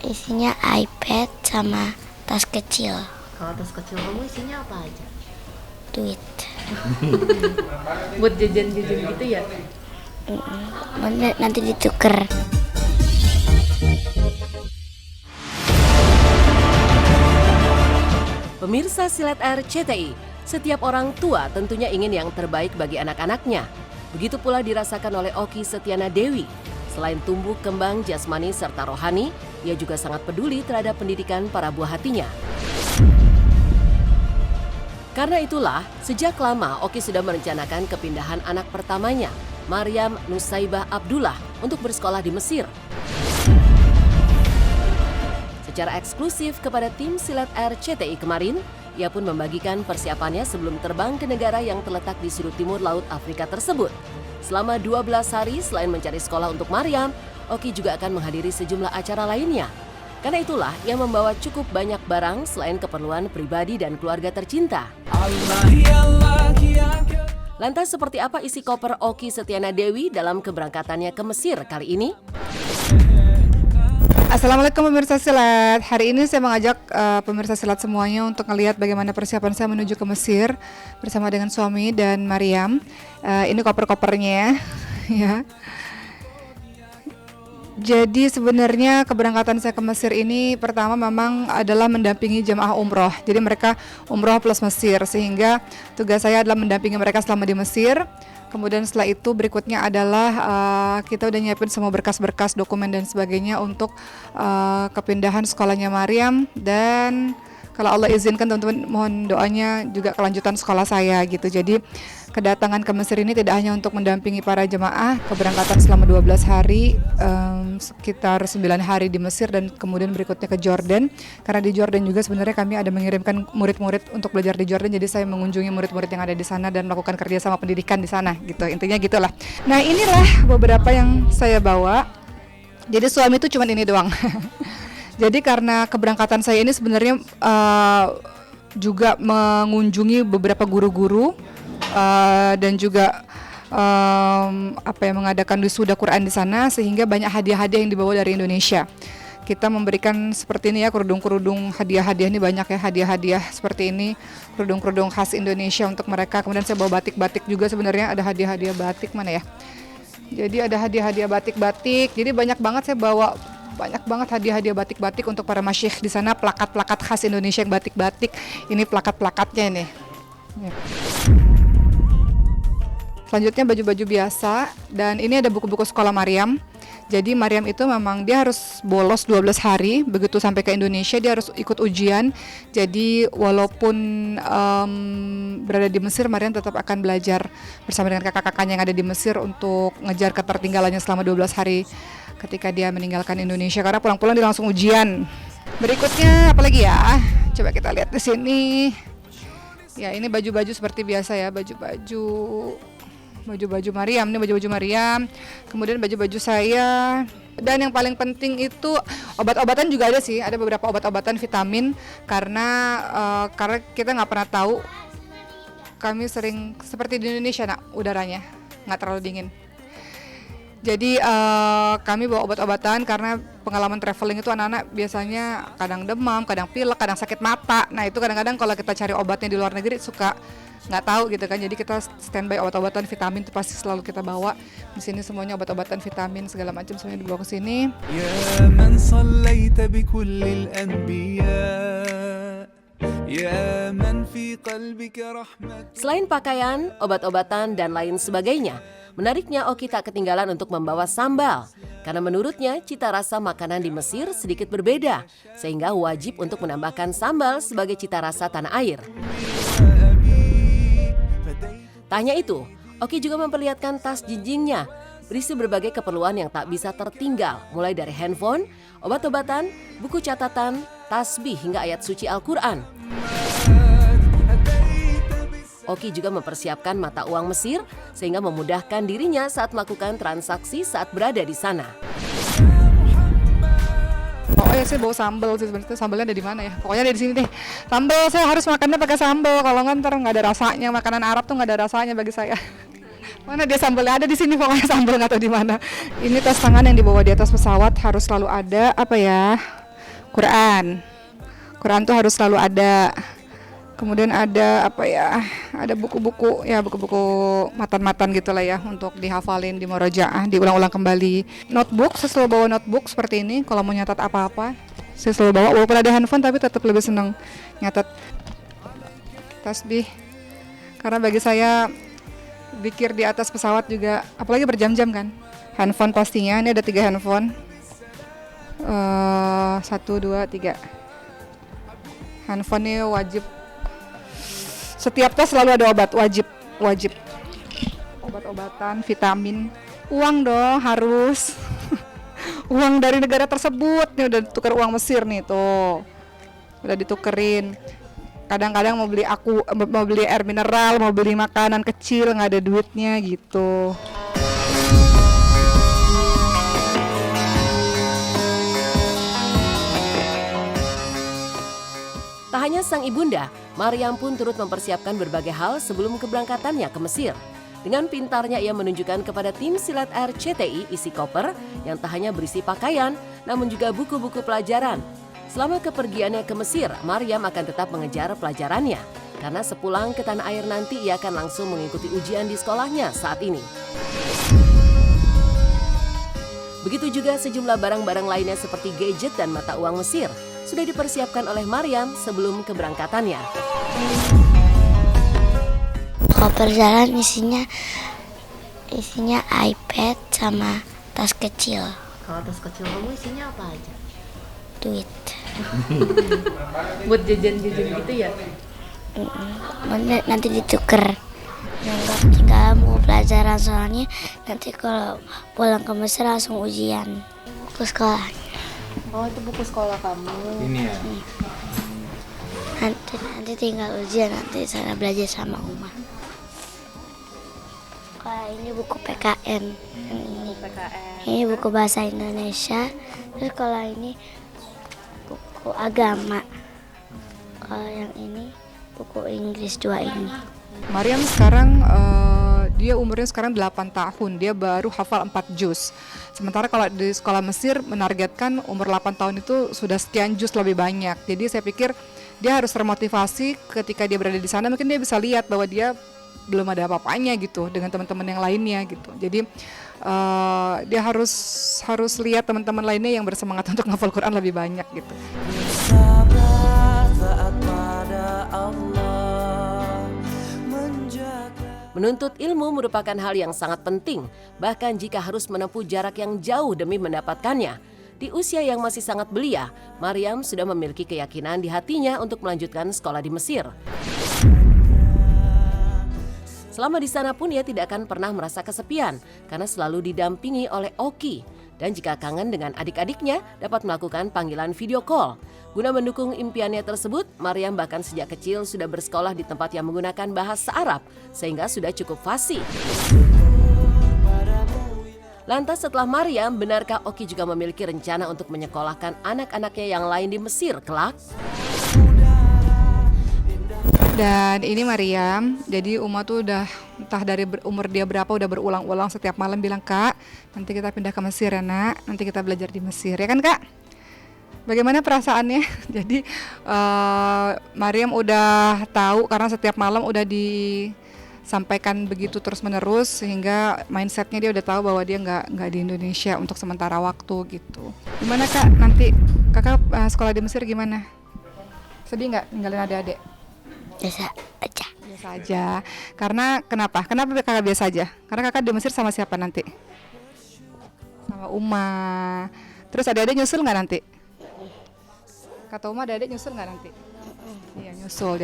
Isinya iPad sama tas kecil, Kalau tas kecil kamu isinya apa aja? duit. Buat jajan-jajan gitu ya? Nanti dituker. Pemirsa Silet RCTI, setiap orang tua tentunya ingin yang terbaik bagi anak-anaknya. Begitu pula dirasakan oleh Oki Setiana Dewi. Selain tumbuh kembang jasmani serta rohani, ia juga sangat peduli terhadap pendidikan para buah hatinya. Karena itulah, sejak lama Oki sudah merencanakan kepindahan anak pertamanya, Maryam Nusaibah Abdullah, untuk bersekolah di Mesir. Secara eksklusif kepada tim Silat RCTI kemarin, ia pun membagikan persiapannya sebelum terbang ke negara yang terletak di sudut timur Laut Afrika tersebut. Selama 12 hari selain mencari sekolah untuk Maryam, Oki juga akan menghadiri sejumlah acara lainnya. Karena itulah ia membawa cukup banyak barang selain keperluan pribadi dan keluarga tercinta. Lantas seperti apa isi koper Oki Setiana Dewi dalam keberangkatannya ke Mesir kali ini? Assalamualaikum pemirsa Silat. Hari ini saya mengajak pemirsa Silat semuanya untuk melihat bagaimana persiapan saya menuju ke Mesir bersama dengan suami dan Maryam. Ini koper-kopernya ya. Jadi sebenarnya keberangkatan saya ke Mesir ini pertama memang adalah mendampingi jemaah umroh. Jadi mereka umroh plus Mesir, sehingga tugas saya adalah mendampingi mereka selama di Mesir. Kemudian setelah itu berikutnya adalah kita udah nyiapin semua berkas-berkas dokumen dan sebagainya untuk kepindahan sekolahnya Maryam, dan kalau Allah izinkan teman-teman mohon doanya juga kelanjutan sekolah saya gitu. Jadi kedatangan ke Mesir ini tidak hanya untuk mendampingi para jemaah, keberangkatan selama 12 hari, sekitar 9 hari di Mesir dan kemudian berikutnya ke Jordan. Karena di Jordan juga sebenarnya kami ada mengirimkan murid-murid untuk belajar di Jordan, jadi saya mengunjungi murid-murid yang ada di sana dan melakukan kerjasama pendidikan di sana gitu. Intinya gitulah. Nah, inilah beberapa yang saya bawa. Jadi suami itu cuma ini doang. Jadi karena keberangkatan saya ini sebenarnya juga mengunjungi beberapa guru-guru dan juga mengadakan wisuda Quran di sana, sehingga banyak hadiah-hadiah yang dibawa dari Indonesia. Kita memberikan seperti ini ya, kerudung-kerudung, hadiah-hadiah ini banyak ya, hadiah-hadiah seperti ini, kerudung-kerudung khas Indonesia untuk mereka. Kemudian saya bawa batik-batik juga, sebenarnya ada hadiah-hadiah batik mana ya. Jadi ada hadiah-hadiah batik-batik. Jadi banyak banget saya bawa, banyak banget hadiah-hadiah batik-batik untuk para masyayikh di sana, plakat-plakat khas Indonesia yang batik-batik. Ini plakat-plakatnya ini. Ya. Selanjutnya baju-baju biasa, dan ini ada buku-buku sekolah Maryam. Jadi Maryam itu memang dia harus bolos 12 hari, begitu sampai ke Indonesia dia harus ikut ujian. Jadi walaupun berada di Mesir, Maryam tetap akan belajar bersama dengan kakak-kakaknya yang ada di Mesir untuk ngejar ketertinggalannya selama 12 hari ketika dia meninggalkan Indonesia, karena pulang-pulang dia langsung ujian. Berikutnya apa lagi ya? Coba kita lihat di sini. Ya, ini baju-baju seperti biasa ya, baju-baju Maryam, ini baju-baju Maryam. Kemudian baju-baju saya. Dan yang paling penting itu obat-obatan juga ada sih, ada beberapa obat-obatan vitamin karena kita nggak pernah tahu. Kami sering seperti di Indonesia, udaranya nggak terlalu dingin. Jadi kami bawa obat-obatan karena pengalaman traveling itu anak-anak biasanya kadang demam, kadang pilek, kadang sakit mata. Nah itu kadang-kadang kalau kita cari obatnya di luar negeri suka nggak tahu gitu kan. Jadi kita standby obat-obatan vitamin itu pasti selalu kita bawa. Di sini semuanya obat-obatan vitamin segala macam semuanya dibawa ke sini. Ya man sallaita bi kullil anbiya. Selain pakaian, obat-obatan, dan lain sebagainya, menariknya Oki tak ketinggalan untuk membawa sambal. Karena menurutnya cita rasa makanan di Mesir sedikit berbeda, sehingga wajib untuk menambahkan sambal sebagai cita rasa tanah air. Tak hanya itu, Oki juga memperlihatkan tas jinjingnya, berisi berbagai keperluan yang tak bisa tertinggal, mulai dari handphone, obat-obatan, buku catatan, tasbih hingga ayat suci Al-Quran. Oki juga mempersiapkan mata uang Mesir sehingga memudahkan dirinya saat melakukan transaksi saat berada di sana. Pokoknya saya bawa sambal sih sebenarnya. Sambalnya ada di mana ya? Pokoknya ada di sini deh. Sambal saya harus makannya pakai sambal. Kalau nggak nggak ada rasanya. Makanan Arab tuh nggak ada rasanya bagi saya. Mana dia sambalnya? Ada di sini pokoknya sambal nggak tahu di mana. Ini tas tangan yang dibawa di atas pesawat harus selalu ada Quran. Quran tuh harus selalu ada. Kemudian ada apa ya? Ada buku-buku ya, buku-buku matan-matan gitulah ya untuk dihafalin, di murojaah, diulang-ulang kembali. Notebook, saya selalu bawa notebook seperti ini kalau mau nyatat apa-apa. Saya selalu bawa, walaupun ada handphone tapi tetap lebih senang nyatat. Tasbih. Karena bagi saya zikir di atas pesawat juga, apalagi berjam-jam kan. Handphone pastinya, ini ada 3 handphone. 1, 2, 3. Handphone ini wajib. Setiap tes selalu ada obat, wajib. Obat-obatan, vitamin. Uang dong harus. Uang dari negara tersebut, nih udah tukar uang Mesir nih tuh. Udah ditukerin. Kadang-kadang mau beli air mineral, mau beli makanan kecil nggak ada duitnya gitu. Tak hanya sang ibunda, Maryam pun turut mempersiapkan berbagai hal sebelum keberangkatannya ke Mesir. Dengan pintarnya ia menunjukkan kepada tim silat RCTI isi koper yang tak hanya berisi pakaian, namun juga buku-buku pelajaran. Selama kepergiannya ke Mesir, Maryam akan tetap mengejar pelajarannya. Karena sepulang ke tanah air nanti ia akan langsung mengikuti ujian di sekolahnya saat ini. Begitu juga sejumlah barang-barang lainnya seperti gadget dan mata uang Mesir sudah dipersiapkan oleh Maryam sebelum keberangkatannya. Kalau perjalanan isinya iPad sama tas kecil, Kalau tas kecil kamu isinya apa aja? duit. Buat jajan-jajan gitu ya? Nanti dituker. Nggak ketinggalan buku pelajaran soalnya nanti kalau pulang ke Mesir langsung ujian ke sekolah. Oh, itu buku sekolah kamu. Ini ya. Nanti tinggal ujian, nanti sana belajar sama Uma. Kalau ini buku PKN, Buku PKN. ini buku bahasa Indonesia. Terus kalau ini buku agama. Kalau yang ini buku Inggris 2 ini. Maryam sekarang dia umurnya sekarang 8 tahun, dia baru hafal 4 juz. Sementara kalau di sekolah Mesir menargetkan umur 8 tahun itu sudah sekian juz lebih banyak. Jadi saya pikir dia harus termotivasi ketika dia berada di sana, mungkin dia bisa lihat bahwa dia belum ada apa-apanya gitu dengan teman-teman yang lainnya gitu. Jadi dia harus lihat teman-teman lainnya yang bersemangat untuk menghafal Quran lebih banyak gitu. Menuntut ilmu merupakan hal yang sangat penting, bahkan jika harus menempuh jarak yang jauh demi mendapatkannya. Di usia yang masih sangat belia, Maryam sudah memiliki keyakinan di hatinya untuk melanjutkan sekolah di Mesir. Selama di sana pun ia tidak akan pernah merasa kesepian karena selalu didampingi oleh Oki. Dan jika kangen dengan adik-adiknya, dapat melakukan panggilan video call. Guna mendukung impiannya tersebut, Maryam bahkan sejak kecil sudah bersekolah di tempat yang menggunakan bahasa Arab, sehingga sudah cukup fasih. Lantas setelah Maryam, benarkah Oki juga memiliki rencana untuk menyekolahkan anak-anaknya yang lain di Mesir kelak? Dan ini Maryam, jadi Uma tuh udah entah dari umur dia berapa udah berulang-ulang setiap malam bilang, "Kak, nanti kita pindah ke Mesir ya nak, nanti kita belajar di Mesir." Ya kan Kak? Bagaimana perasaannya? Jadi Maryam udah tahu karena setiap malam udah disampaikan begitu terus-menerus sehingga mindsetnya dia udah tahu bahwa dia nggak di Indonesia untuk sementara waktu gitu. Gimana Kak? Nanti Kakak sekolah di Mesir gimana? Sedih nggak ninggalin adik-adik? Biasa aja. Biasa aja. Karena kenapa? Kenapa Kakak biasa aja? Karena Kakak di Mesir sama siapa nanti? Sama Uma. Terus adik-adik nyusul nggak nanti? Kata Uma adik-adik nyusul nggak nanti? Iya nyusul.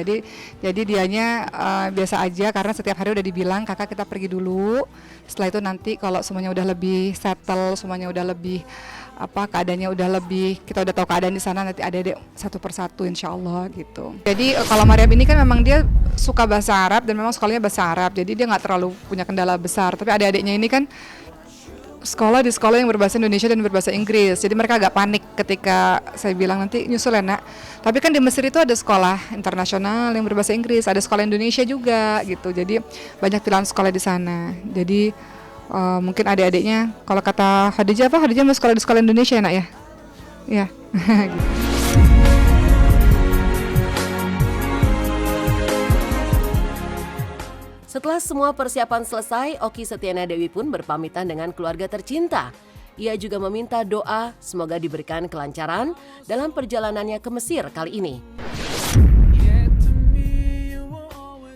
Jadi dianya biasa aja karena setiap hari udah dibilang Kakak kita pergi dulu. Setelah itu nanti kalau semuanya udah lebih settle, semuanya udah lebih keadaannya udah lebih, kita udah tahu keadaan di sana, nanti adik-adik satu persatu insya Allah gitu. Jadi kalau Maryam ini kan memang dia suka bahasa Arab dan memang sekolahnya bahasa Arab, jadi dia nggak terlalu punya kendala besar. Tapi adik-adiknya ini kan sekolah di sekolah yang berbahasa Indonesia dan berbahasa Inggris, jadi mereka agak panik ketika saya bilang nanti nyusul ya nak. Tapi kan di Mesir itu ada sekolah internasional yang berbahasa Inggris, ada sekolah Indonesia juga gitu, jadi banyak pilihan sekolah di sana. Jadi mungkin adik-adiknya, kalau kata Khadijah mau sekolah di sekolah Indonesia ya nak ya? Iya. Gitu. Setelah semua persiapan selesai, Oki Setiana Dewi pun berpamitan dengan keluarga tercinta. Ia juga meminta doa semoga diberikan kelancaran dalam perjalanannya ke Mesir kali ini.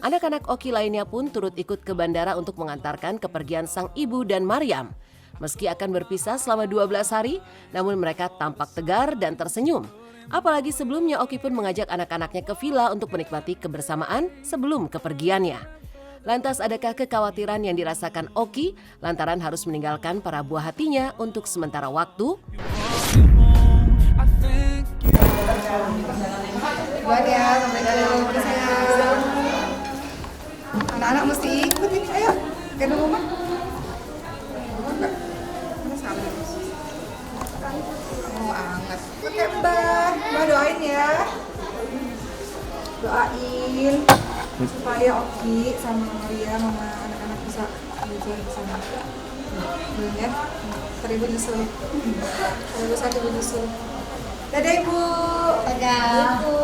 Anak-anak Oki lainnya pun turut ikut ke bandara untuk mengantarkan kepergian sang ibu dan Maryam. Meski akan berpisah selama 12 hari, namun mereka tampak tegar dan tersenyum. Apalagi sebelumnya Oki pun mengajak anak-anaknya ke villa untuk menikmati kebersamaan sebelum kepergiannya. Lantas adakah kekhawatiran yang dirasakan Oki lantaran harus meninggalkan para buah hatinya untuk sementara waktu? Buat ya, sampai dulu. Anak-anak mesti ikut ini, ayo. Gendong rumah. Oh, anget. Pakai Mbak doain ya. Doain supaya Oki sama Maria, mama anak-anak bisa belajar bersama. Belum ya? Teribu nyusul. Teribu satu nyusul. Dadah Ibu. Dadah. Ibu.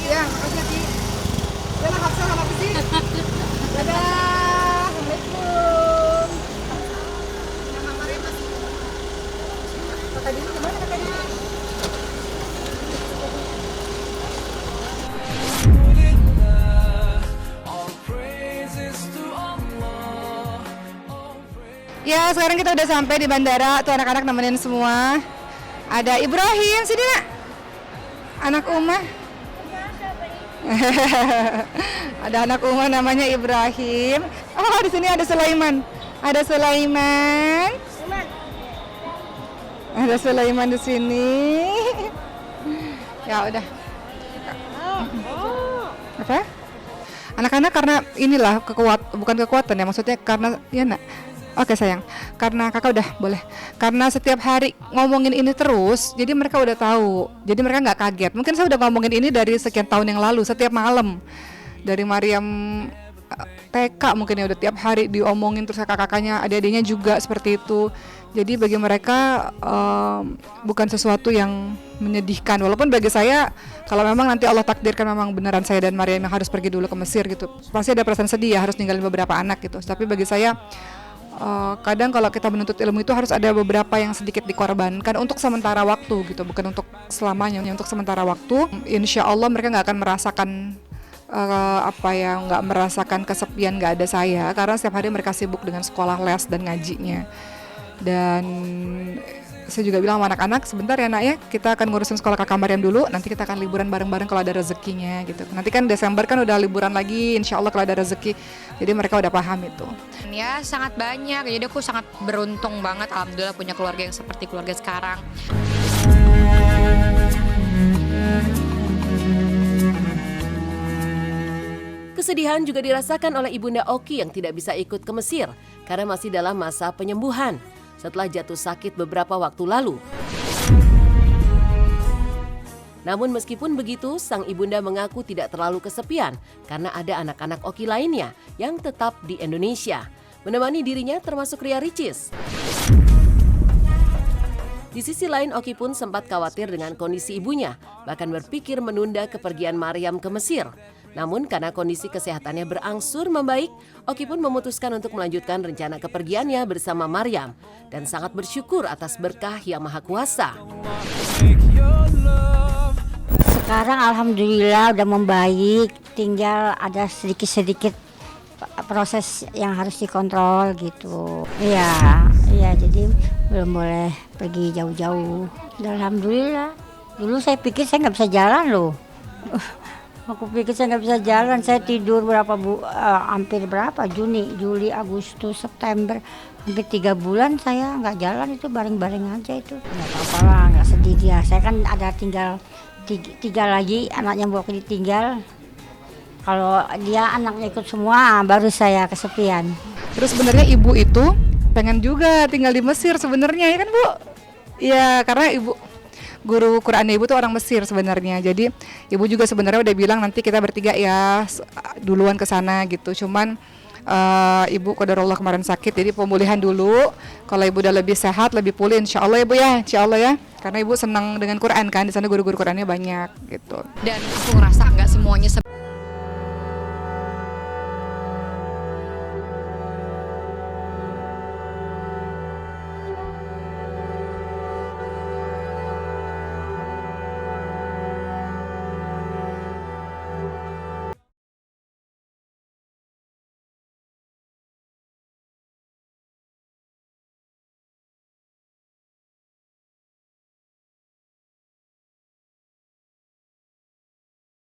Ya, hati-hati. Dadah, Hafsah sama Fizi. Dadah. Assalamualaikum. Nama Maria masih. Kakak Dini gimana Kakak Dini? Ya, sekarang kita udah sampai di bandara. Tuh anak-anak nemenin semua. Ada Ibrahim, sini nak. Anak Uma. Ada anak Uma namanya Ibrahim. Oh, di sini ada Sulaiman. Ada Sulaiman. Ada Sulaiman di sini. Ya udah. Apa? Anak-anak karena inilah bukan kekuatan ya, maksudnya karena ya nak. Oke sayang, karena kakak udah boleh. Karena setiap hari ngomongin ini terus, jadi mereka udah tahu. Jadi mereka nggak kaget. Mungkin saya udah ngomongin ini dari sekian tahun yang lalu, setiap malam. Dari Maryam TK mungkin ya udah tiap hari diomongin, terus kakak-kakaknya, adik-adiknya juga seperti itu. Jadi bagi mereka bukan sesuatu yang menyedihkan. Walaupun bagi saya, kalau memang nanti Allah takdirkan memang beneran saya dan Maryam yang harus pergi dulu ke Mesir gitu, pasti ada perasaan sedih ya, harus ninggalin beberapa anak gitu. Tapi bagi saya, kadang kalau kita menuntut ilmu itu harus ada beberapa yang sedikit dikorbankan untuk sementara waktu gitu, bukan untuk selamanya, untuk sementara waktu. Insya Allah mereka nggak akan merasakan nggak merasakan kesepian nggak ada saya, karena setiap hari mereka sibuk dengan sekolah les dan ngajinya. Dan saya juga bilang sama anak-anak, sebentar ya nak ya, kita akan ngurusin sekolah kakak Maryam dulu, nanti kita akan liburan bareng-bareng kalau ada rezekinya gitu. Nanti kan Desember kan udah liburan lagi, insya Allah kalau ada rezeki. Jadi mereka udah paham itu. Ya sangat banyak, jadi aku sangat beruntung banget alhamdulillah punya keluarga yang seperti keluarga sekarang. Kesedihan juga dirasakan oleh Ibunda Oki yang tidak bisa ikut ke Mesir karena masih dalam masa penyembuhan setelah jatuh sakit beberapa waktu lalu. Namun meskipun begitu, sang ibunda mengaku tidak terlalu kesepian karena ada anak-anak Oki lainnya yang tetap di Indonesia. Menemani dirinya termasuk Ria Ricis. Di sisi lain Oki pun sempat khawatir dengan kondisi ibunya, bahkan berpikir menunda kepergian Maryam ke Mesir. Namun karena kondisi kesehatannya berangsur membaik, Oki pun memutuskan untuk melanjutkan rencana kepergiannya bersama Maryam dan sangat bersyukur atas berkah Yang Maha Kuasa. Sekarang alhamdulillah udah membaik, tinggal ada sedikit-sedikit proses yang harus dikontrol gitu. Iya jadi belum boleh pergi jauh-jauh. Alhamdulillah. Dulu saya pikir saya nggak bisa jalan loh. Aku pikir saya nggak bisa jalan, saya tidur hampir Juni, Juli, Agustus, September, hampir 3 bulan saya nggak jalan, itu baring-baring aja itu. Nggak apa-apa lah, nggak sedih dia. Saya kan ada tinggal tiga lagi anaknya bawa ditinggal. Kalau dia anaknya ikut semua, baru saya kesepian. Terus sebenarnya ibu itu pengen juga tinggal di Mesir sebenarnya, ya kan Bu? Ya karena ibu guru Quran ibu tuh orang Mesir sebenarnya. Jadi ibu juga sebenarnya udah bilang nanti kita bertiga ya duluan ke sana gitu. Cuman ibu qadarullah kemarin sakit, jadi pemulihan dulu. Kalau ibu udah lebih sehat, lebih pulih, insya Allah ya Bu ya, insya Allah ya. Karena ibu senang dengan Quran kan, di sana guru-guru Qurannya banyak gitu. Dan aku ngerasa nggak semuanya